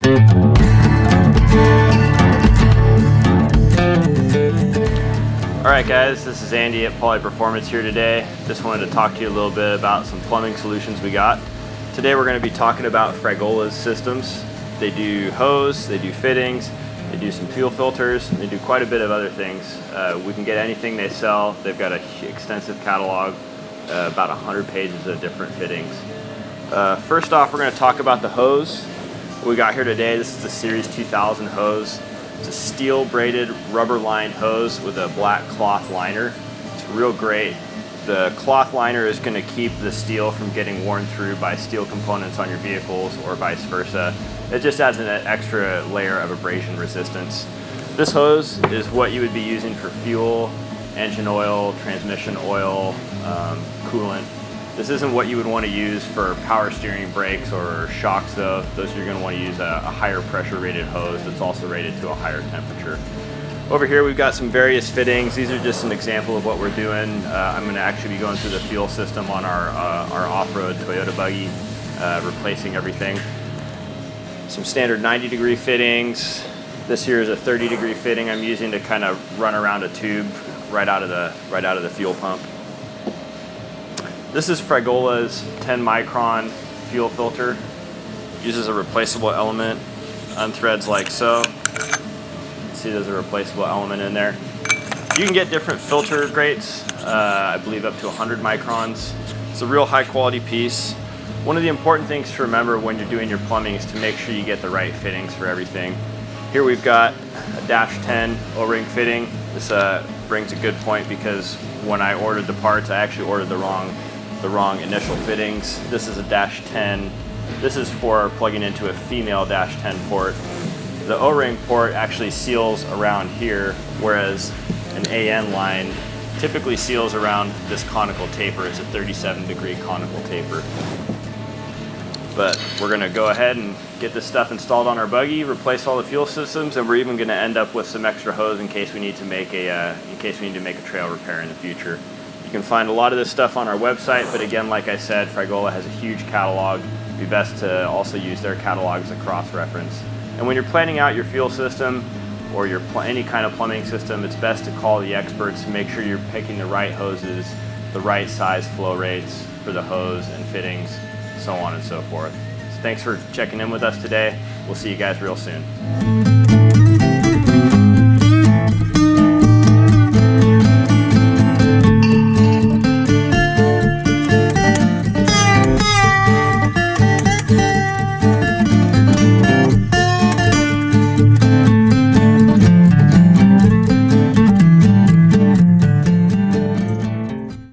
Alright guys, this is Andy at Fragola Performance here today. Just wanted to talk to you a little bit about some plumbing solutions we got. Today we're going to be talking about Fragola's systems. They do hose, they do fittings, they do some fuel filters, and they do quite a bit of other things. We can get anything they sell. They've got an extensive catalog, about 100 pages of different fittings. First off, we're going to talk about the hose. What we got here today, this is the Series 2000 hose. It's a steel braided rubber lined hose with a black cloth liner. It's real great. The cloth liner is going to keep the steel from getting worn through by steel components on your vehicles or vice versa. It just adds an extra layer of abrasion resistance. This hose is what you would be using for fuel, engine oil, transmission oil, coolant. This isn't what you would want to use for power steering brakes or shocks though. Those you're going to want to use a higher pressure rated hose that's also rated to a higher temperature. Over here we've got some various fittings. These are just an example of what we're doing. I'm going to actually be going through the fuel system on our off-road Toyota buggy, replacing everything. Some standard 90-degree fittings. This here is a 30-degree fitting I'm using to kind of run around a tube right out of the fuel pump. This is Fragola's 10 micron fuel filter. Uses a replaceable element, unthreads like so. See, there's a replaceable element in there. You can get different filter grades, I believe up to 100 microns. It's a real high quality piece. One of the important things to remember when you're doing your plumbing is to make sure you get the right fittings for everything. Here we've got a dash 10 O-ring fitting. This brings a good point because when I ordered the parts, I actually ordered the wrong initial fittings. This is a dash 10. This is for plugging into a female dash 10 port. The O-ring port actually seals around here, whereas an AN line typically seals around this conical taper. It's a 37-degree conical taper. But we're going to go ahead and get this stuff installed on our buggy, replace all the fuel systems, and we're even going to end up with some extra hose in case we need to make a trail repair in the future. You can find a lot of this stuff on our website, but again, like I said, Fragola has a huge catalog. It'd be best to also use their catalog as a cross-reference. And when you're planning out your fuel system or any kind of plumbing system, it's best to call the experts to make sure you're picking the right hoses, the right size flow rates for the hose and fittings, so on and so forth. So thanks for checking in with us today. We'll see you guys real soon.